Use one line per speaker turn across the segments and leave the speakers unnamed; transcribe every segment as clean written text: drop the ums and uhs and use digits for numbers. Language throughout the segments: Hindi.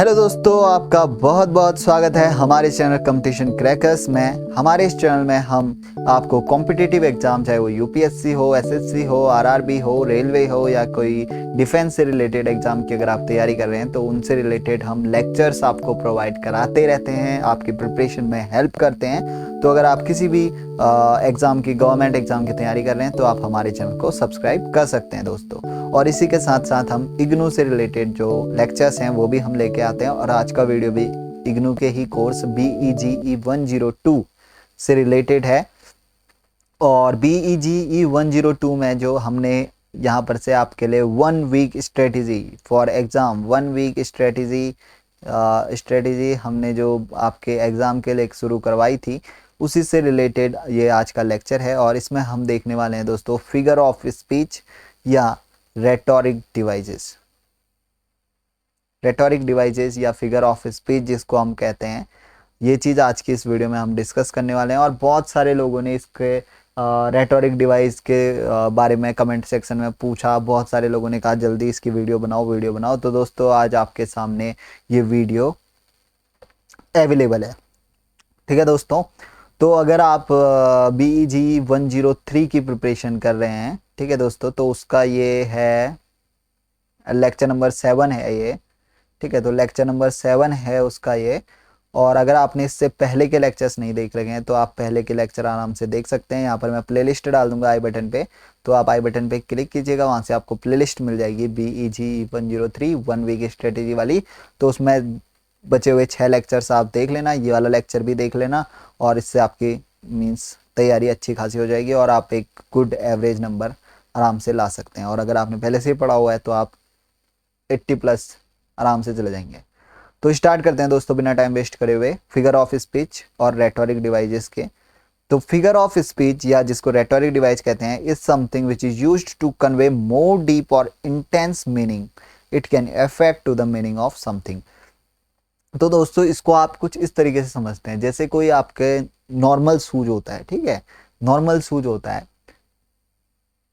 हेलो दोस्तों, आपका बहुत बहुत स्वागत है हमारे चैनल कंपटीशन क्रैकर्स में। हमारे इस चैनल में हम आपको कॉम्पिटिटिव एग्जाम, चाहे वो यूपीएससी हो, एसएससी हो, आरआरबी हो, रेलवे हो या कोई डिफेंस से रिलेटेड एग्जाम की अगर आप तैयारी कर रहे हैं तो उनसे रिलेटेड हम लेक्चर्स आपको प्रोवाइड कराते रहते हैं, आपकी प्रिपरेशन में हेल्प करते हैं। तो अगर आप किसी भी एग्ज़ाम की, गवर्नमेंट एग्ज़ाम की तैयारी कर रहे हैं तो आप हमारे चैनल को सब्सक्राइब कर सकते हैं दोस्तों। और इसी के साथ साथ हम इग्नू से रिलेटेड जो लेक्चर्स हैं वो भी हम लेके आते हैं, और आज का वीडियो भी इग्नू के ही कोर्स BEGE 102 से रिलेटेड है। और BEGE 102 में जो हमने यहाँ पर से आपके लिए 1 week strategy for exam, 1 week strategy हमने जो आपके एग्ज़ाम के लिए शुरू करवाई थी, उसी से रिलेटेड ये आज का लेक्चर है। और इसमें हम देखने वाले हैं दोस्तों फिगर ऑफ स्पीच या रेटोरिक डिवाइसेस या फिगर ऑफ स्पीच जिसको हम कहते हैं, ये चीज़ आज की इस वीडियो में हम डिस्कस करने वाले हैं। और बहुत सारे लोगों ने इसके रेटोरिक डिवाइस के बारे में कमेंट सेक्शन में पूछा, बहुत सारे लोगों ने कहा जल्दी इसकी वीडियो बनाओ। तो दोस्तों आज आपके सामने ये वीडियो अवेलेबल है, ठीक है दोस्तों। तो अगर आप BEGE 103 की प्रिपरेशन कर रहे हैं, ठीक है दोस्तों, तो उसका ये है लेक्चर नंबर 7 है ये, ठीक है। तो लेक्चर नंबर 7 है उसका ये। और अगर आपने इससे पहले के लेक्चर्स नहीं देख रखे हैं तो आप पहले के लेक्चर आराम से देख सकते हैं। यहाँ पर मैं प्लेलिस्ट डाल दूंगा आई बटन पे, तो आप आई बटन पे क्लिक कीजिएगा, वहाँ से आपको प्लेलिस्ट मिल जाएगी BEGE 103 1 वीक स्ट्रेटेजी वाली। तो उसमें बचे हुए 6 लेक्चर्स आप देख लेना, ये वाला लेक्चर भी देख लेना, और इससे आपकी मीन्स तैयारी अच्छी खासी हो जाएगी और आप एक गुड एवरेज नंबर आराम से ला सकते हैं। और अगर आपने पहले से ही पढ़ा हुआ है तो आप 80+ आराम से चले जाएंगे। तो स्टार्ट करते हैं दोस्तों बिना टाइम वेस्ट करे हुए, फिगर ऑफ स्पीच और रेटोरिक डिवाइसेस के। तो फिगर ऑफ स्पीच या जिसको रेटोरिक डिवाइस कहते हैं, is something which is used to convey more deep और intense meaning. It can affect to the meaning of something. तो दोस्तों इसको आप कुछ इस तरीके से समझते हैं, जैसे कोई आपके नॉर्मल शूज होता है, ठीक है, नॉर्मल शूज होता है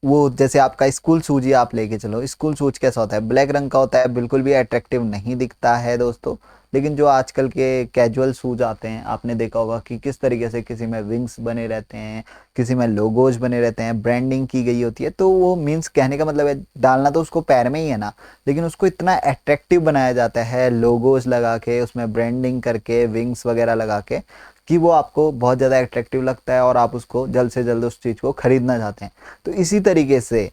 वो, जैसे आपका स्कूल शूज ही आप लेके चलो। स्कूल शूज कैसा होता है? ब्लैक रंग का होता है, बिल्कुल भी अट्रैक्टिव नहीं दिखता है दोस्तों। लेकिन जो आजकल के कैजुअल शूज आते हैं, आपने देखा होगा कि किस तरीके से किसी में विंग्स बने रहते हैं, किसी में लोगोज बने रहते हैं, ब्रांडिंग की गई होती है। तो वो मीन्स कहने का मतलब है, डालना तो उसको पैर में ही है ना, लेकिन उसको इतना अट्रैक्टिव बनाया जाता है लोगोज लगा के, उसमें ब्रांडिंग करके, विंग्स वगैरह लगा के, कि वो आपको बहुत ज़्यादा अट्रैक्टिव लगता है और आप उसको जल्द से जल्द उस चीज़ को खरीदना चाहते हैं। तो इसी तरीके से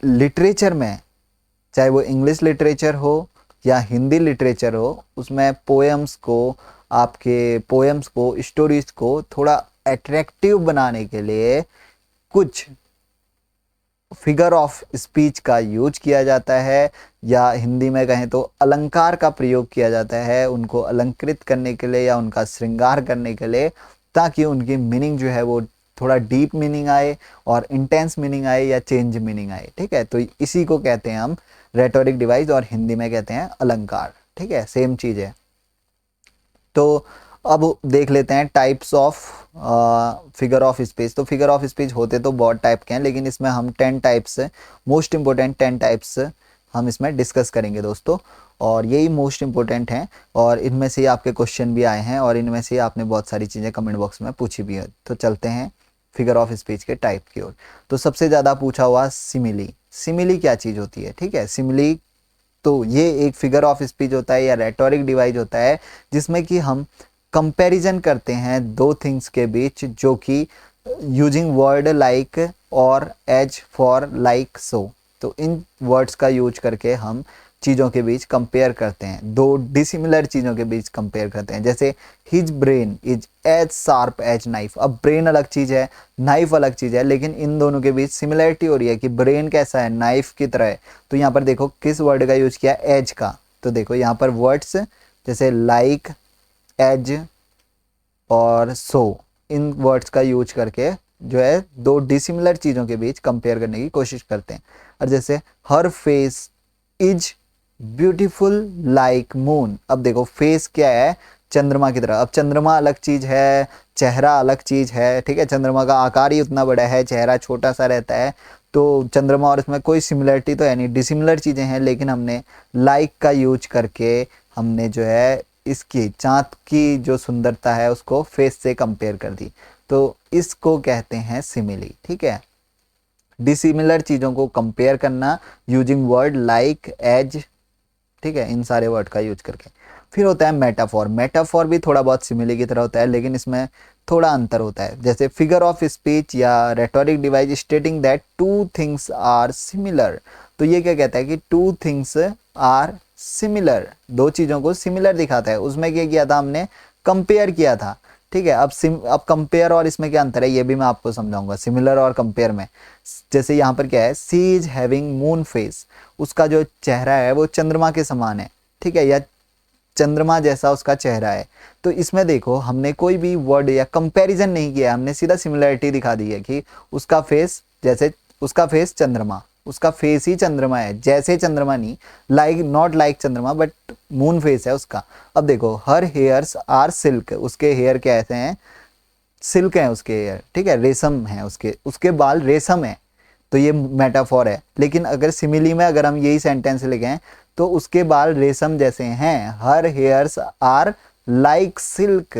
लिटरेचर में, चाहे वो इंग्लिश लिटरेचर हो या हिंदी लिटरेचर हो, उसमें पोएम्स को, आपके पोएम्स को, स्टोरीज को थोड़ा अट्रैक्टिव बनाने के लिए कुछ फिगर ऑफ स्पीच का यूज किया जाता है, या हिंदी में कहें तो अलंकार का प्रयोग किया जाता है उनको अलंकृत करने के लिए या उनका श्रृंगार करने के लिए, ताकि उनकी मीनिंग जो है वो थोड़ा डीप मीनिंग आए और इंटेंस मीनिंग आए या चेंज मीनिंग आए, ठीक है। तो इसी को कहते हैं हम रेटोरिक डिवाइस, और हिंदी में कहते हैं अलंकार, ठीक है, सेम चीज़ है। तो अब देख लेते हैं types of figure of speech. तो फिगर ऑफ स्पीच होते तो बहुत टाइप के हैं, लेकिन इसमें हम 10 टाइप्स, मोस्ट इंपॉर्टेंट 10 टाइप्स हम इसमें डिस्कस करेंगे दोस्तों, और यही मोस्ट इंपॉर्टेंट हैं। और इनमें से ही आपके क्वेश्चन भी आए हैं, और इनमें से ही आपने बहुत सारी चीज़ें कमेंट बॉक्स में पूछी भी है। तो चलते हैं फिगर ऑफ स्पीच के टाइप की ओर। तो सबसे ज़्यादा पूछा हुआ सिमिली। सिमिली क्या चीज़ होती है? ठीक है, सिमिली तो ये एक फिगर ऑफ स्पीच होता है या रेटोरिक डिवाइस होता है, जिसमें कि हम कंपैरिजन करते हैं दो थिंग्स के बीच, जो कि यूजिंग वर्ड लाइक और एज फॉर लाइक सो। तो इन वर्ड्स का यूज करके हम चीज़ों के बीच कंपेयर करते हैं, दो डिसिमिलर चीज़ों के बीच कंपेयर करते हैं। जैसे his brain is as sharp as knife. अब ब्रेन अलग चीज़ है, नाइफ अलग चीज़ है, लेकिन इन दोनों के बीच सिमिलरिटी हो रही है कि ब्रेन कैसा है, नाइफ की तरह है। तो यहाँ पर देखो किस वर्ड का यूज किया, एज का। तो देखो यहाँ पर वर्ड्स जैसे लाइक, एज और सो, इन वर्ड्स का यूज करके जो है दो डिसिमिलर चीज़ों के बीच कंपेयर करने की कोशिश करते हैं। और जैसे her face is beautiful like moon. अब देखो फेस क्या है, चंद्रमा की तरह। अब चंद्रमा अलग चीज़ है, चेहरा अलग चीज़ है, ठीक है। चंद्रमा का आकार ही उतना बड़ा है, चेहरा छोटा सा रहता है। तो चंद्रमा और इसमें कोई सिमिलरिटी तो है नहीं, डिसिमिलर चीज़ें हैं, लेकिन हमने लाइक का यूज करके हमने जो है इसकी चाँद की जो सुंदरता है उसको फेस से कंपेयर कर दी, तो इसको कहते हैं सिमिली। ठीक है, डिसिमिलर चीज़ों को कंपेयर करना यूजिंग वर्ड लाइक, एज, ठीक है, इन सारे वर्ड का यूज करके। फिर होता है मेटाफॉर। मेटाफॉर भी थोड़ा बहुत सिमिली की तरह होता है, लेकिन इसमें थोड़ा अंतर होता है। जैसे फिगर ऑफ स्पीच या rhetoric device stating that two things are similar. तो ये क्या कहता है कि टू थिंग्स आर सिमिलर, दो चीज़ों को सिमिलर दिखाता है। उसमें क्या किया था हमने, कंपेयर किया था। ठीक है, अब कंपेयर और इसमें क्या अंतर है ये भी मैं आपको समझाऊंगा, सिमिलर और कंपेयर में। जैसे यहाँ पर क्या है, सी इज हैविंग मून फेस, उसका जो चेहरा है वो चंद्रमा के समान है। ठीक है, या चंद्रमा जैसा उसका चेहरा है। तो इसमें देखो हमने कोई भी वर्ड या कंपैरिजन नहीं किया, हमने सीधा सिमिलरिटी दिखा दी है कि उसका फेस जैसे, उसका फेस चंद्रमा, उसका फेस ही चंद्रमा है, जैसे चंद्रमा नहीं, लाइक नॉट लाइक चंद्रमा बट मून फेस है उसका। अब देखो हर हेयर्स आर सिल्क, उसके हेयर कैसे हैं, सिल्क है उसके हेयर। ठीक है, रेशम है उसके उसके बाल रेशम है। तो ये मेटाफॉर है। लेकिन अगर सिमिली में अगर हम यही सेंटेंस लिखें तो उसके बाल रेशम जैसे हैं, हर हेयर्स आर लाइक सिल्क,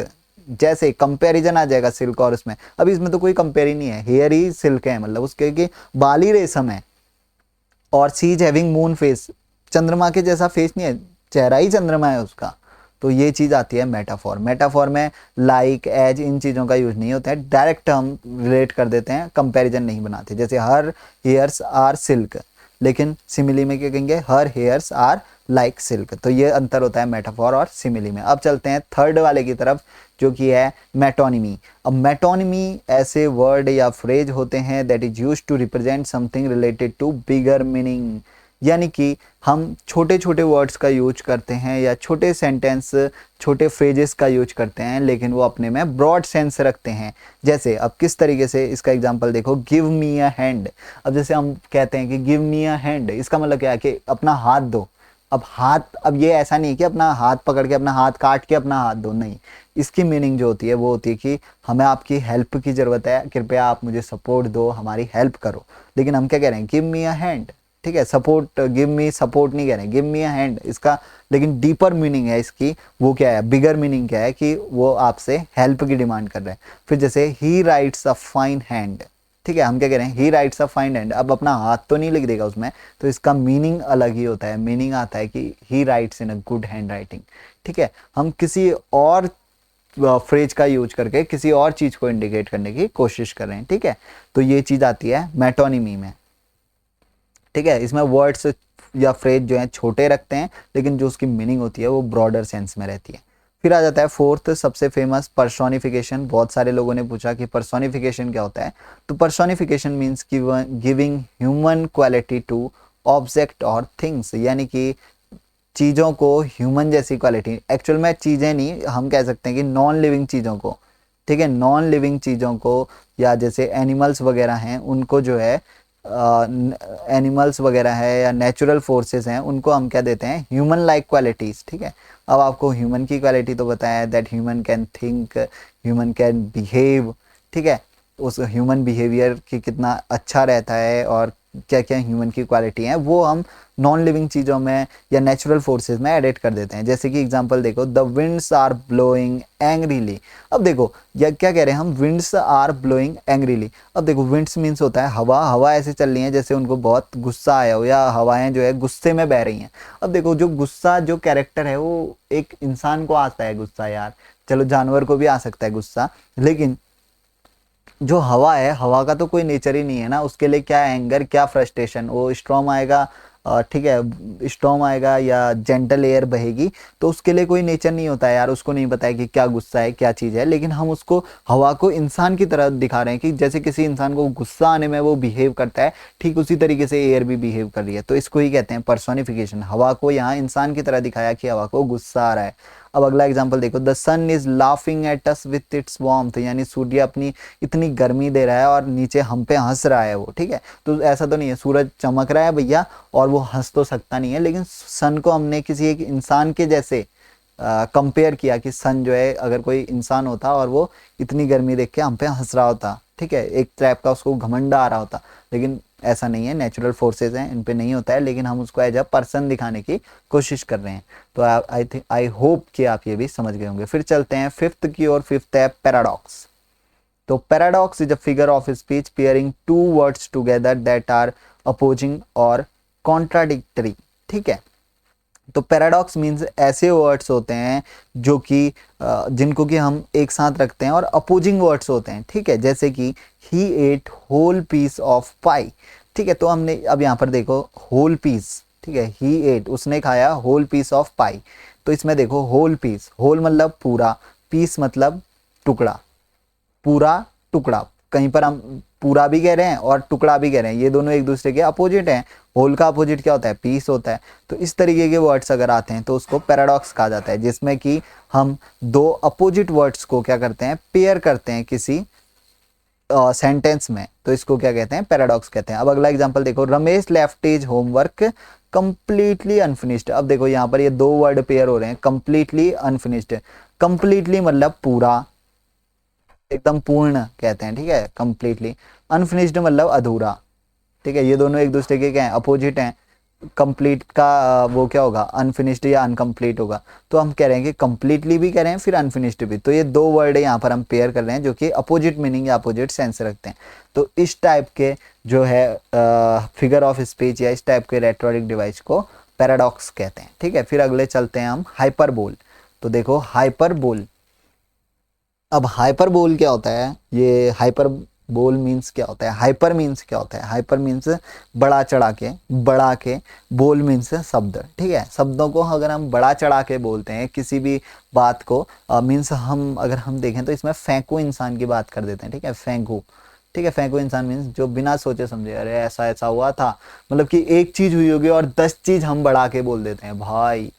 जैसे कंपैरिजन आ जाएगा सिल्क और उसमें। अब इसमें तो कोई कंपेयर ही नहीं है, हेयर ही सिल्क है, मतलब उसके के बाल ही रेशम है। और सी इज हैविंग मून फेस, चंद्रमा के जैसा फेस नहीं है, चेहरा ही चंद्रमा है उसका। तो ये चीज़ आती है मेटाफॉर। मेटाफॉर में लाइक, एज, इन चीज़ों का यूज नहीं होता है, डायरेक्ट हम रिलेट कर देते हैं, कंपैरिजन नहीं बनाते। जैसे हर हेयर्स आर सिल्क, लेकिन सिमिली में क्या कहेंगे, हर हेयर्स आर लाइक सिल्क। तो ये अंतर होता है मेटाफॉर और सिमिली में। अब चलते हैं थर्ड वाले की तरफ, जो कि है मेटोनिमी। अब मेटोनिमी ऐसे वर्ड या फ्रेज होते हैं that is used to represent something related to bigger meaning, यानी कि हम छोटे छोटे वर्ड्स का यूज करते हैं या छोटे सेंटेंस, छोटे फ्रेजेस का यूज करते हैं, लेकिन वो अपने में ब्रॉड सेंस रखते हैं। जैसे अब किस तरीके से, इसका एग्जांपल देखो, गिव मी अ हैंड। अब जैसे हम कहते हैं कि गिव मी अ हैंड, इसका मतलब क्या है कि अपना हाथ दो। अब हाथ, अब ये ऐसा नहीं कि अपना हाथ पकड़ के, अपना हाथ काट के अपना हाथ दो, नहीं। इसकी मीनिंग जो होती है वो होती है कि हमें आपकी हेल्प की ज़रूरत है, कृपया आप मुझे सपोर्ट दो, हमारी हेल्प करो। लेकिन हम क्या कह रहे हैं, गिव मी अ हैंड। ठीक है, सपोर्ट, गिव मी सपोर्ट नहीं कह रहे हैं, गिव मी अ हैंड। इसका लेकिन डीपर मीनिंग है इसकी, वो क्या है, बिगर मीनिंग क्या है कि वो आपसे हेल्प की डिमांड कर रहे हैं। फिर जैसे ही राइट्स अ फाइन हैंड। ठीक है, हम क्या कह रहे हैं, ही राइट्स अ फाइन हैंड। अब अपना हाथ तो नहीं लिख देगा उसमें, तो इसका मीनिंग अलग ही होता है। मीनिंग आता है कि ही rights in a good hand writing. ठीक है, हम किसी और फ्रेज का यूज करके किसी और चीज को इंडिकेट करने की कोशिश कर रहे हैं। ठीक है, तो ये चीज आती है मेटोनिमी में। ठीक है, इसमें वर्ड्स या फ्रेज जो है छोटे रखते हैं, लेकिन जो उसकी मीनिंग होती है वो ब्रॉडर सेंस में रहती है। फिर आ जाता है फोर्थ सबसे फेमस, पर्सोनिफिकेशन। बहुत सारे लोगों ने पूछा कि पर्सोनिफिकेशन क्या होता है। तो personification means giving human quality to object और थिंग्स, यानी कि चीज़ों को ह्यूमन जैसी क्वालिटी, एक्चुअल में चीज़ें नहीं, हम कह सकते हैं कि नॉन लिविंग चीज़ों को। ठीक है, नॉन लिविंग चीज़ों को, या जैसे एनिमल्स वगैरह हैं उनको जो है, एनिमल्स वगैरह है या नेचुरल फोर्सेस हैं, उनको हम क्या देते हैं, ह्यूमन लाइक क्वालिटीज़। ठीक है, अब आपको ह्यूमन की क्वालिटी तो बताया है, that human can think, human can behave. ठीक है, उस ह्यूमन बिहेवियर की कितना अच्छा रहता है और क्या क्या ह्यूमन की क्वालिटी हैं, वो हम नॉन लिविंग चीज़ों में या नेचुरल फोर्सेस में एडिट कर देते हैं। जैसे कि एग्जांपल देखो, the winds are blowing angrily. अब देखो या क्या कह रहे हैं हम, विंड्स आर ब्लोइंग एंग्रीली। अब देखो विंड्स मीन्स होता है हवा, हवा ऐसे चल रही है जैसे उनको बहुत गुस्सा आया हो, या हवाएं जो है गुस्से में बह रही हैं। अब देखो जो गुस्सा, जो कैरेक्टर है वो एक इंसान को आता है गुस्सा यार, चलो जानवर को भी आ सकता है गुस्सा, लेकिन जो हवा है, हवा का तो कोई नेचर ही नहीं है ना, उसके लिए क्या एंगर, क्या फ्रस्ट्रेशन, वो स्टॉर्म आएगा, ठीक है, स्टॉर्म आएगा या जेंटल एयर बहेगी, तो उसके लिए कोई नेचर नहीं होता है यार, उसको नहीं पता है कि क्या गुस्सा है, क्या चीज़ है। लेकिन हम उसको, हवा को इंसान की तरह दिखा रहे हैं कि जैसे किसी इंसान को गुस्सा आने में वो बिहेव करता है, ठीक उसी तरीके से एयर भी बिहेव कर रही है। तो इसको ही कहते हैं पर्सोनिफिकेशन। हवा को यहाँ इंसान की तरह दिखाया कि हवा को गुस्सा आ रहा है। अब अगला एग्जाम्पल देखो, the sun is laughing at us with its warmth, यानी सूर्य अपनी इतनी गर्मी दे रहा है और नीचे हम पे हंस रहा है वो। ठीक है, तो ऐसा तो नहीं है सूरज चमक रहा है भैया और वो हंस तो सकता नहीं है, लेकिन सन को हमने किसी एक इंसान के जैसे कंपेयर किया कि सन जो है अगर कोई इंसान होता और वो इतनी गर्मी देख के हम पे हंस रहा होता। ठीक है, एक टाइप का उसको घमंड आ रहा होता, लेकिन ऐसा नहीं है, नेचुरल फोर्सेस हैं, इन पे नहीं होता है, लेकिन हम उसको एज अ पर्सन दिखाने की कोशिश कर रहे हैं। तो आई होप कि आप ये भी समझ गए होंगे। फिर चलते हैं फिफ्थ की ओर। फिफ्थ है पैराडॉक्स। तो paradox is a figure of speech pairing two words together that are opposing और कॉन्ट्राडिक्टरी। ठीक है, तो पैराडॉक्स मीन्स ऐसे वर्ड्स होते हैं जो कि जिनको कि हम एक साथ रखते हैं और अपोजिंग वर्ड्स होते हैं। ठीक है, जैसे कि ही एट होल पीस ऑफ पाई। ठीक है, तो हमने अब यहाँ पर देखो होल पीस, ठीक है, ही एट उसने खाया होल पीस ऑफ पाई। तो इसमें देखो होल पीस, होल मतलब पूरा, पीस मतलब टुकड़ा, पूरा टुकड़ा। कहीं पर हम पूरा भी कह रहे हैं और टुकड़ा भी कह रहे हैं, ये दोनों एक दूसरे के अपोजिट हैं। होल का अपोजिट क्या होता है? पीस होता है। तो इस तरीके के वर्ड्स अगर आते हैं तो उसको पैराडॉक्स कहा जाता है, जिसमें कि हम दो अपोजिट वर्ड्स को क्या करते हैं? पेयर करते हैं किसी सेंटेंस में, तो इसको क्या कहते हैं? पैराडॉक्स कहते हैं। अब अगला एग्जांपल देखो, Ramesh left his homework completely unfinished. अब देखो यहाँ पर ये दो वर्ड पेयर हो रहे हैं, कंप्लीटली अनफिनिश्ड। कंप्लीटली मतलब पूरा, एकदम पूर्ण कहते हैं, ठीक है, कंप्लीटली। अनफिनिश्ड मतलब अधूरा। ठीक है, ये दोनों एक दूसरे के क्या हैं? अपोजिट हैं। कंप्लीट का वो क्या होगा? अनफिनिश्ड या अनकंप्लीट होगा। तो हम कह रहे हैं कि कंप्लीटली भी कह रहे हैं, फिर अनफिनिश्ड भी। तो ये दो वर्ड यहाँ पर हम पेयर कर रहे हैं जो कि अपोजिट मीनिंग या अपोजिट सेंस रखते हैं। तो इस टाइप के जो है फिगर ऑफ स्पीच या इस टाइप के रेटोरिक डिवाइस को पैराडॉक्स कहते हैं। ठीक है, फिर अगले चलते हैं हम हाइपरबोल। तो देखो हाइपरबोल, अब हाइपरबोल क्या होता है? ये हाइपरबोल मीन्स क्या होता है? हाइपर मीन्स क्या होता है? हाइपर मीन्स बड़ा चढ़ा के, बढ़ा के, बोल मीन्स शब्द। ठीक है, शब्दों को अगर हम बड़ा चढ़ा के बोलते हैं किसी भी बात को, मीन्स हम अगर हम देखें तो इसमें फेंकू इंसान की बात कर देते हैं। ठीक है, फेंकू। ठीक है, फेंकू इंसान मीन्स जो बिना सोचे समझे, अरे ऐसा ऐसा हुआ था, मतलब कि एक चीज हुई होगी और 10 चीज हम बढ़ा के बोल देते हैं भाई।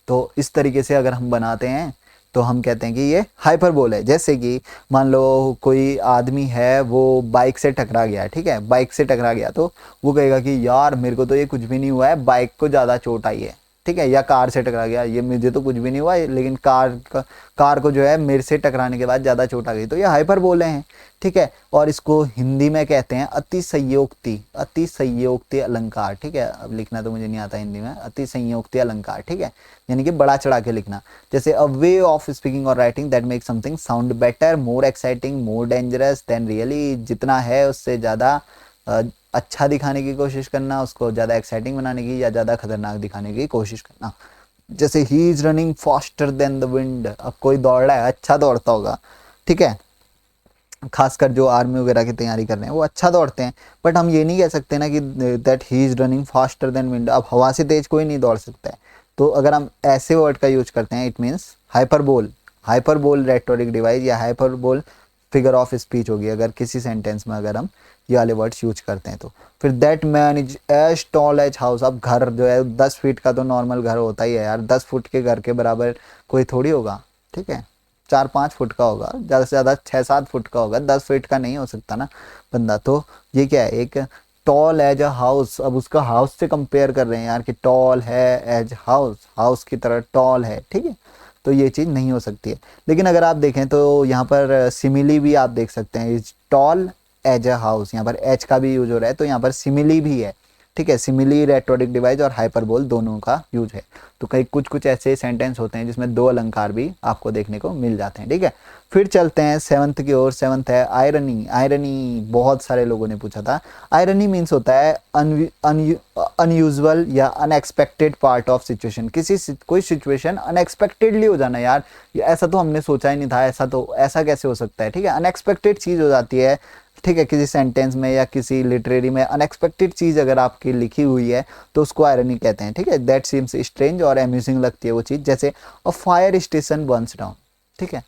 तो इस तरीके से अगर हम बनाते हैं तो हम कहते हैं कि ये हाइपरबोल है। जैसे कि मान लो कोई आदमी है, वो बाइक से टकरा गया, ठीक है, बाइक से टकरा गया, तो वो कहेगा कि यार मेरे को तो ये कुछ भी नहीं हुआ है, बाइक को ज़्यादा चोट आई है। ठीक है, या कार से टकरा गया, ये मुझे तो कुछ भी नहीं हुआ है, लेकिन कार को जो है मेरे से टकराने के बाद ज़्यादा चोट आ गई। तो ये हाइपरबोले हैं। ठीक है, और इसको हिंदी में कहते हैं अतिशयोक्ति, अतिशयोक्ति अलंकार। ठीक है, अब लिखना तो मुझे नहीं आता हिंदी में, अतिशयोक्ति अलंकार। ठीक है, यानी कि बड़ा चढ़ा के लिखना। जैसे अ वे ऑफ स्पीकिंग और writing that make something sound better, more exciting, more dangerous than really. जितना है उससे ज़्यादा अच्छा दिखाने की कोशिश करना, उसको ज़्यादा एक्साइटिंग बनाने की या ज़्यादा खतरनाक दिखाने की कोशिश करना। जैसे he is running faster than the wind. अब कोई दौड़ रहा है, अच्छा दौड़ता होगा, ठीक है, खासकर जो आर्मी वगैरह की तैयारी कर रहे हैं वो अच्छा दौड़ते हैं, बट हम ये नहीं कह सकते ना कि that he is running faster than wind. अब हवा से तेज कोई नहीं दौड़ सकता है। तो अगर हम ऐसे वर्ड का यूज करते हैं, it means hyperbole. Hyperbole rhetoric device या हाइपरबोल फिगर ऑफ स्पीच होगी अगर किसी सेंटेंस में अगर हम ये वाले वर्ड्स यूज करते हैं तो। फिर that man is as tall as house. अब घर जो है 10 फीट का तो नॉर्मल घर होता ही है यार, 10 फुट के घर के बराबर कोई थोड़ी होगा। ठीक है, 4-5 फुट का होगा, ज़्यादा से ज़्यादा 6-7 फुट का होगा, 10 फीट का नहीं हो सकता ना बंदा। तो ये क्या है? एक टॉल एज अ हाउस। अब उसका हाउस से कंपेयर कर रहे हैं यार कि टॉल है एज हाउस, हाउस की तरह टॉल है। ठीक है, तो ये चीज़ नहीं हो सकती है। लेकिन अगर आप देखें तो यहाँ पर सिमिली भी आप देख सकते हैं, is tall as a house, यहाँ पर एच का भी यूज हो रहा है, तो यहाँ पर सिमिली भी है। ठीक है, सिमिली रेटोरिक डिवाइस और हाइपरबोल दोनों का यूज है। तो कई कुछ कुछ ऐसे सेंटेंस होते हैं जिसमें दो अलंकार भी आपको देखने को मिल जाते हैं। ठीक है, फिर चलते हैं सेवंथ की ओर। सेवंथ है आयरनी। आयरनी बहुत सारे लोगों ने पूछा था। आयरनी मीन्स होता है अनयूजुअल या अनएक्सपेक्टेड पार्ट ऑफ सिचुएशन। कोई सिचुएशन अनएक्सपेक्टेडली हो जाना, यार ये ऐसा तो हमने सोचा ही नहीं था, ऐसा तो ऐसा कैसे हो सकता है। ठीक है, अनएक्सपेक्टेड चीज़ हो जाती है। ठीक है, किसी सेंटेंस में या किसी लिटरेरी में अनएक्सपेक्टेड चीज़ अगर आपकी लिखी हुई है तो उसको आयरनी कहते हैं। ठीक है, दैट सीम्स स्ट्रेंज और अम्यूजिंग लगती है वो चीज़। जैसे a fire station Burns down. ठीक है,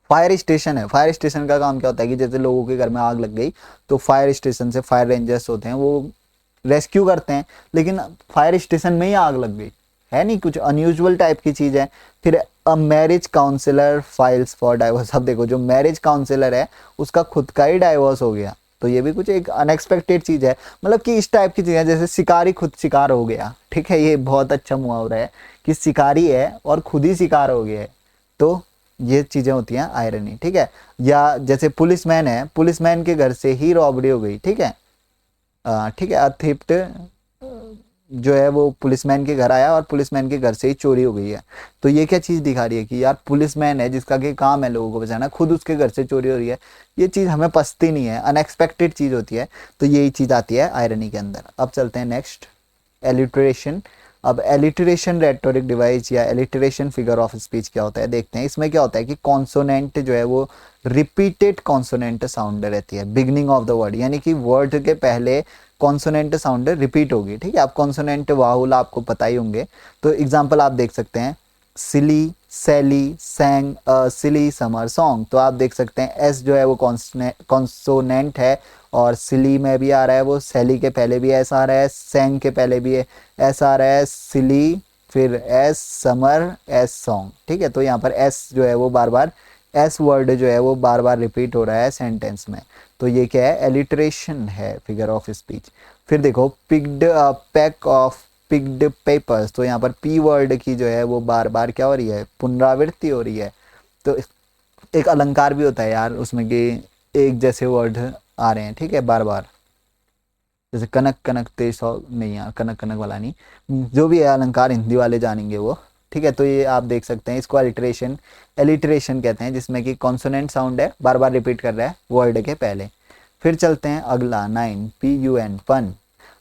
फायर स्टेशन है, फायर स्टेशन का काम क्या होता है कि जैसे लोगों के घर में आग लग गई तो फायर स्टेशन से फायर रेंजर्स होते हैं, वो रेस्क्यू करते हैं। लेकिन फायर स्टेशन में ही आग लग गई, है नहीं, कुछ अनयूजुअल टाइप की चीज़ है। फिर a marriage counsellor files for divorce. अब देखो जो मैरिज काउंसलर है उसका खुद का ही डाइवोर्स हो गया, तो ये भी कुछ एक अनएक्सपेक्टेड चीज़ है। मतलब कि इस टाइप की चीज़ें, जैसे शिकारी खुद शिकार हो गया। ठीक है, ये बहुत अच्छा मुहावरा है कि शिकारी है और खुद ही शिकार हो गया है। तो ये चीज़ें होती हैं आयरनी। ठीक है, या जैसे पुलिसमैन है, पुलिसमैन के घर से ही रॉबरी हो गई। ठीक है, ठीक है, अ थिफ्ट जो है वो पुलिसमैन के घर आया और पुलिसमैन के घर से ही चोरी हो गई है। तो ये क्या चीज़ दिखा रही है कि यार पुलिसमैन है जिसका कि काम है लोगों को बचाना, खुद उसके घर से चोरी हो रही है। ये चीज़ हमें पचती नहीं है, अनएक्सपेक्टेड चीज़ होती है। तो यही चीज़ आती है आयरनी के अंदर। अब चलते हैं नेक्स्ट, एलिट्रेशन। अब एलिट्रेशन रेटोरिक डिवाइस या एलिट्रेशन फिगर ऑफ स्पीच क्या होता है देखते हैं। इसमें क्या होता है कि कॉन्सोनेंट जो है वो रिपीटेड कॉन्सोनेंट साउंड रहती है बिगनिंग ऑफ द वर्ड, यानी कि वर्ड के पहले कॉन्सोनेंट साउंड रिपीट होगी। ठीक है, आप कॉन्सोनेंट वाहुल आपको पता ही होंगे। तो एग्जांपल आप देख सकते हैं, सिली, सैली, सैंग अ सिली समर सॉन्ग। तो आप देख सकते हैं एस जो है वो कॉन्सोनेंट है, और सिली में भी आ रहा है वो, सैली के पहले भी एस आ रहा है, सैंग के पहले भी एस आ रहा है, सिली फिर एस समर एस सॉन्ग। ठीक है, तो यहाँ पर एस जो है वो बार बार, एस वर्ड जो है वो बार बार रिपीट हो रहा है सेंटेंस में। तो ये क्या है, एलिट्रेशन है फिगर ऑफ स्पीच। फिर देखो picked pack of picked papers. तो यहाँ पर पी वर्ड की जो है वो बार बार क्या हो रही है, पुनरावृत्ति हो रही है। तो एक अलंकार भी होता है यार उसमें कि एक जैसे वर्ड आ रहे हैं, ठीक है, बार बार, जैसे कनक कनक तेज सौ, नहीं यार कनक कनक वाला नहीं, जो भी है अलंकार हिंदी वाले जानेंगे वो। ठीक है, तो ये आप देख सकते हैं, इसको एलिट्रेशन एलिट्रेशन कहते हैं, जिसमें कि कॉन्सोनेंट साउंड है बार बार रिपीट कर रहा है वर्ड के पहले। फिर चलते हैं अगला 9, PUN pun.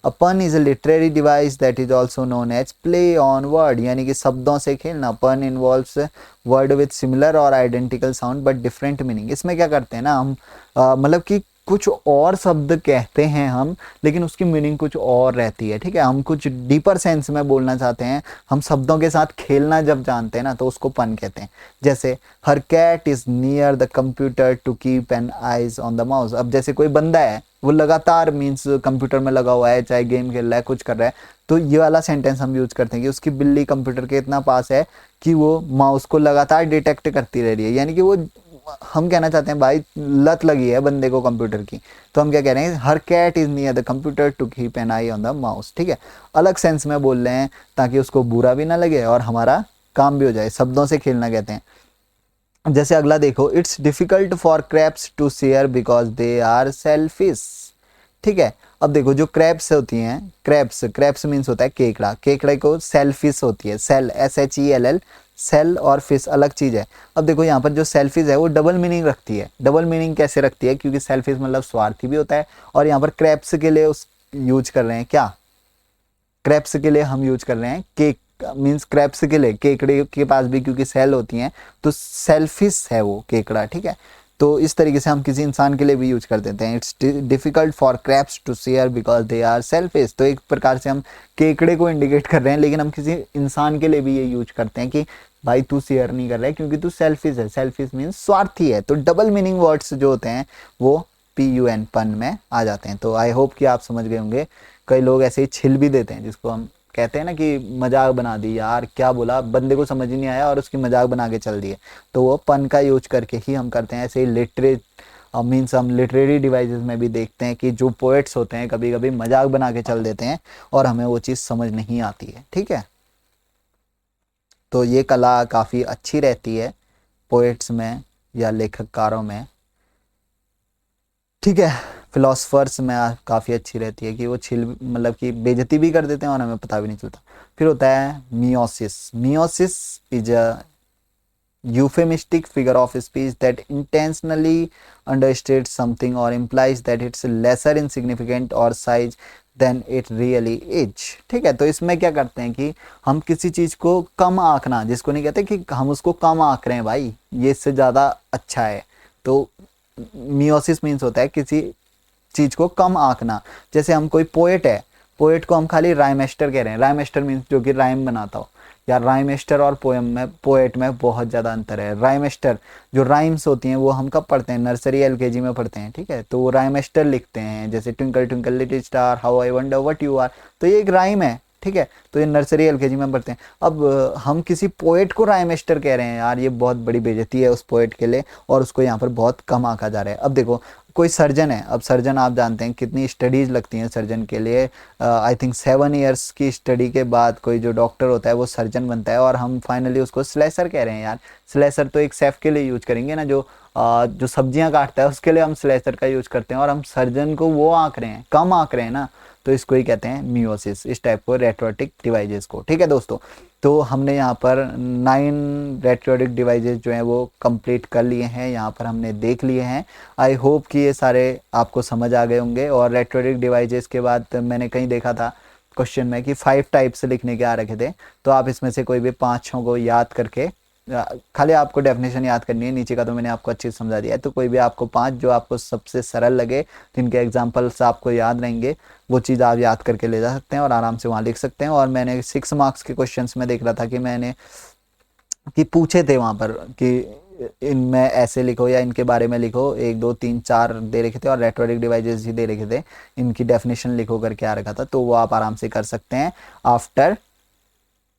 A pun is a literary device that is also known as play on word, यानी कि शब्दों से खेलना। Pun involves word with similar और identical sound but different meaning. इसमें क्या करते हैं ना हम, मतलब कि कुछ और शब्द कहते हैं हम, लेकिन उसकी मीनिंग कुछ और रहती है। ठीक है, हम कुछ डीपर सेंस में बोलना चाहते हैं, हम शब्दों के साथ खेलना जब जानते हैं ना, तो उसको पन कहते हैं। जैसे her cat is near the computer to keep an eyes on the mouse. अब जैसे कोई बंदा है वो लगातार मीन्स कंप्यूटर में लगा हुआ है, चाहे गेम खेल रहा है, कुछ कर रहा है, तो ये वाला सेंटेंस हम यूज करते हैं कि उसकी बिल्ली कंप्यूटर के इतना पास है कि वो माउस को लगातार डिटेक्ट करती रह रही है। यानी कि वो, हम कहना चाहते हैं भाई लत लगी है बंदे को कंप्यूटर की। तो हम क्या कह रहे हैं, her cat is near the computer to keep an eye on the mouse. ठीक है, अलग सेंस में बोल रहे हैं ताकि उसको बुरा भी ना लगे और हमारा काम भी हो जाए, शब्दों से खेलना कहते हैं। जैसे अगला देखो, it's difficult for crabs to share because they are selfish. ठीक है, अब देखो जो क्रैब्स होती हैं, क्रैब्स क्रैब्स मीन्स होता है केकड़ा, केकड़े को सेलफिश होती है, सेल SHELL, सेल और फिश अलग चीज है। अब देखो यहाँ पर जो सेल्फिश है वो डबल मीनिंग रखती है। डबल मीनिंग कैसे रखती है, क्योंकि सेल्फिश मतलब स्वार्थी भी होता है, और यहाँ पर क्रैब्स के लिए उस यूज कर रहे हैं क्या, क्रैब्स के लिए हम यूज कर रहे हैं केक, मीन्स क्रैब्स के लिए, केकड़े के पास भी क्योंकि सेल होती हैं तो सेल्फिश है वो केकड़ा। ठीक है, तो इस तरीके से हम किसी इंसान के लिए भी यूज कर देते हैं, it's difficult for crabs to share because they are selfish. तो एक प्रकार से हम केकड़े को इंडिकेट कर रहे हैं, लेकिन हम किसी इंसान के लिए भी ये यूज करते हैं कि भाई तू शेयर नहीं कर रहा है क्योंकि तू सेल्फिश है। सेल्फिश मीन्स स्वार्थी है। तो डबल मीनिंग वर्ड्स जो होते हैं वो PUN पन में आ जाते हैं। तो आई होप कि आप समझ गए होंगे। कई लोग ऐसे ही छिल भी देते हैं, जिसको हम कहते हैं ना कि मजाक बना दी, यार क्या बोला, बंदे को समझ ही नहीं आया और उसकी मजाक बना के चल दिए। तो वो पन का यूज करके ही हम करते हैं। ऐसे ही मीन्स हम लिटरेरी डिवाइसेस में भी देखते हैं कि जो पोएट्स होते हैं कभी कभी मजाक बना के चल देते हैं और हमें वो चीज़ समझ नहीं आती है। ठीक है, तो ये कला काफ़ी अच्छी रहती है पोएट्स में या लेखककारों में। ठीक है, फिलोसफर्स में काफ़ी अच्छी रहती है कि वो छिल मतलब कि बेइज्जती भी कर देते हैं और हमें पता भी नहीं चलता। फिर होता है meiosis. Meiosis is a euphemistic figure of speech that intentionally understates something or implies that it's lesser insignificant or size than it really is। ठीक है, तो इसमें क्या करते हैं कि हम किसी चीज को कम आंकना, जिसको नहीं कहते कि हम उसको कम आंक रहे हैं, भाई ये इससे ज्यादा अच्छा है। तो मियोसिस मीन्स होता है किसी चीज को कम आंकना। जैसे हम कोई पोएट है, पोएट को हम खाली राइमेस्टर कह रहे हैं। राइमेस्टर मीन्स जो कि राइम बनाता हो। यार राइमेस्टर और पोएम में, पोएट में बहुत ज़्यादा अंतर है। राइमेस्टर जो राइम्स होती हैं वो हम कब पढ़ते हैं, नर्सरी LKG में पढ़ते हैं। ठीक है, तो राइमेस्टर लिखते हैं, जैसे twinkle twinkle little star how I wonder what you are. तो ये एक राइम है, ठीक है। तो ये नर्सरी एलकेजी में पढ़ते हैं। अब हम किसी पोएट को राइमेस्टर कह रहे हैं यार, ये बहुत बड़ी बेइज्जती है उस पोएट के लिए, और उसको यहाँ पर बहुत कम आंका जा रहा है। अब देखो कोई सर्जन है, अब सर्जन आप जानते हैं कितनी स्टडीज़ लगती हैं सर्जन के लिए, आई थिंक 7 ईयर्स की स्टडी के बाद कोई जो डॉक्टर होता है वो सर्जन बनता है, और हम फाइनली उसको स्लेसर कह रहे हैं यार। स्लेसर तो एक शेफ के लिए यूज करेंगे ना, जो सब्जियां काटता है उसके लिए हम स्लेसर का यूज करते हैं, और हम सर्जन को वो आंक रहे हैं, कम आंक रहे हैं ना, तो इसको ही कहते हैं मियोसिस, इस टाइप को रेट्रोटिक डिवाइसेस को। ठीक है दोस्तों, तो हमने यहाँ पर 9 रेट्रोटिक डिवाइसेस जो हैं वो कंप्लीट कर लिए हैं, यहाँ पर हमने देख लिए हैं। आई होप कि ये सारे आपको समझ आ गए होंगे। और रेट्रोटिक डिवाइसेस के बाद मैंने कहीं देखा था क्वेश्चन में कि 5 टाइप्स लिखने के आ रखे थे, तो आप इसमें से कोई भी 5 को याद करके, खाली आपको डेफिनेशन याद करनी है, नीचे का तो मैंने आपको अच्छे से समझा दिया है, तो कोई भी आपको 5 जो आपको सबसे सरल लगे, जिनके एग्जांपल्स आपको याद रहेंगे, वो चीज़ आप याद करके ले जा सकते हैं और आराम से वहाँ लिख सकते हैं। और मैंने 6 मार्क्स के क्वेश्चंस में देख रहा था कि मैंने कि पूछे थे वहाँ पर कि इनमें ऐसे लिखो या इनके बारे में लिखो, 1 2 3 4 दे रखे थे, और रेट्रोटिक डिवाइसेस ही दे रखे थे, इनकी डेफिनेशन लिखो करके आ रखा था, तो वो आप आराम से कर सकते हैं आफ्टर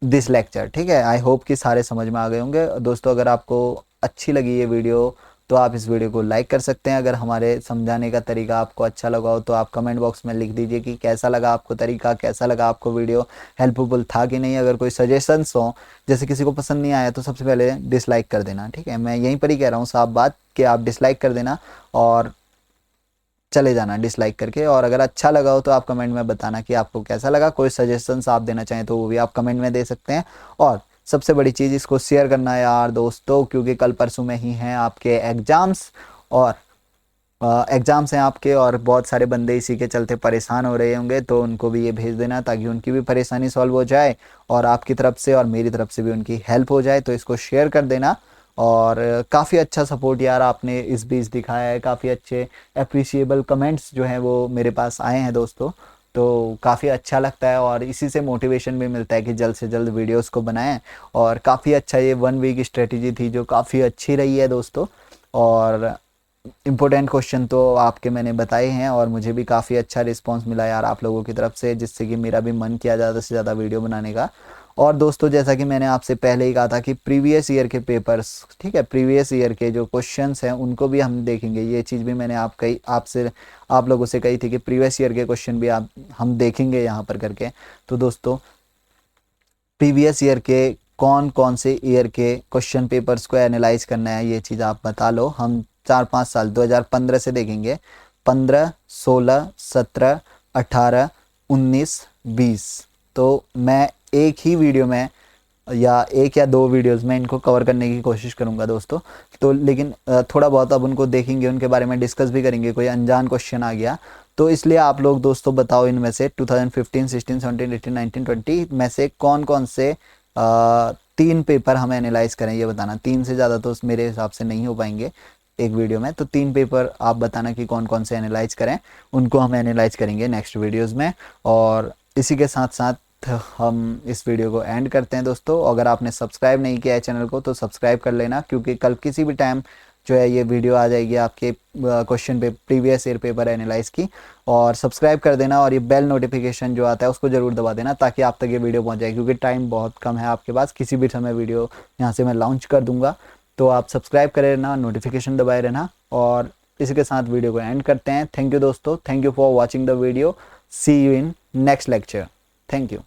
दिस लेक्चर। ठीक है, आई होप कि सारे समझ में आ गए होंगे दोस्तों। अगर आपको अच्छी लगी ये वीडियो तो आप इस वीडियो को लाइक कर सकते हैं। अगर हमारे समझाने का तरीका आपको अच्छा लगा हो तो आप कमेंट बॉक्स में लिख दीजिए कि कैसा लगा आपको तरीका, कैसा लगा आपको वीडियो, हेल्पफुल था कि नहीं। अगर कोई सजेशंस हो, जैसे किसी को पसंद नहीं आया तो सबसे पहले डिसलाइक कर देना। ठीक है, मैं यहीं पर ही कह रहा हूँ साफ बात कि आप डिसलाइक कर देना और चले जाना डिसलाइक करके। और अगर अच्छा लगा हो तो आप कमेंट में बताना कि आपको कैसा लगा। कोई सजेशंस आप देना चाहें तो वो भी आप कमेंट में दे सकते हैं। और सबसे बड़ी चीज़, इसको शेयर करना है यार दोस्तों, क्योंकि कल परसों में ही हैं आपके एग्ज़ाम्स, और एग्ज़ाम्स हैं आपके, और बहुत सारे बंदे इसी के चलते परेशान हो रहे होंगे, तो उनको भी ये भेज देना ताकि उनकी भी परेशानी सॉल्व हो जाए, और आपकी तरफ से और मेरी तरफ से भी उनकी हेल्प हो जाए। तो इसको शेयर कर देना। और काफ़ी अच्छा सपोर्ट यार आपने इस बीच दिखाया है, काफ़ी अच्छे अप्रिशिएबल कमेंट्स जो हैं वो मेरे पास आए हैं दोस्तों, तो काफ़ी अच्छा लगता है, और इसी से मोटिवेशन भी मिलता है कि जल्द से जल्द वीडियोस को बनाएं। और काफ़ी अच्छा ये 1 वीक स्ट्रेटजी थी जो काफ़ी अच्छी रही है दोस्तों। और इम्पोर्टेंट क्वेश्चन तो आपके मैंने बताए हैं, और मुझे भी काफ़ी अच्छा रिस्पांस मिला यार आप लोगों की तरफ से, जिससे कि मेरा भी मन किया ज़्यादा से ज़्यादा वीडियो बनाने का। और दोस्तों जैसा कि मैंने आपसे पहले ही कहा था कि प्रीवियस ईयर के पेपर्स, ठीक है, प्रीवियस ईयर के जो क्वेश्चंस हैं उनको भी हम देखेंगे। ये चीज़ भी मैंने आप लोगों से कही थी कि प्रीवियस ईयर के क्वेश्चन भी हम देखेंगे यहाँ पर करके। तो दोस्तों प्रीवियस ईयर के कौन कौन से ईयर के क्वेश्चन पेपर्स को एनालाइज करना है, ये चीज़ आप बता लो। हम 4-5 साल 2015 से देखेंगे, 15, 16, 17, 18, 19, 20। तो मैं एक ही वीडियो में या 1 या 2 वीडियोस में इनको कवर करने की कोशिश करूंगा दोस्तों। तो लेकिन थोड़ा बहुत अब उनको देखेंगे, उनके बारे में डिस्कस भी करेंगे। कोई अनजान क्वेश्चन आ गया तो इसलिए आप लोग दोस्तों बताओ, इनमें से 2015, 16, 17, 18, 19, 20 में से कौन कौन से 3 पेपर हम एनालाइज करें, ये बताना। 3 से ज़्यादा तो मेरे हिसाब से नहीं हो पाएंगे एक वीडियो में, तो 3 पेपर आप बताना कि कौन कौन से एनालाइज करें, उनको हम एनालाइज करेंगे नेक्स्ट वीडियोज़ में। और इसी के साथ साथ हम इस वीडियो को एंड करते हैं दोस्तों। अगर आपने सब्सक्राइब नहीं किया है चैनल को तो सब्सक्राइब कर लेना, क्योंकि कल किसी भी टाइम जो है ये वीडियो आ जाएगी आपके क्वेश्चन पे प्रीवियस ईयर पेपर एनालाइज की। और सब्सक्राइब कर देना, और ये बेल नोटिफिकेशन जो आता है उसको ज़रूर दबा देना ताकि आप तक ये वीडियो पहुंच जाए, क्योंकि टाइम बहुत कम है आपके पास, किसी भी समय वीडियो यहाँ से मैं लॉन्च कर दूंगा। तो आप सब्सक्राइब करे रहना, नोटिफिकेशन दबाए रहना। और इसी के साथ वीडियो को एंड करते हैं। थैंक यू दोस्तों, thank you for watching the video. See you in next lecture. Thank you.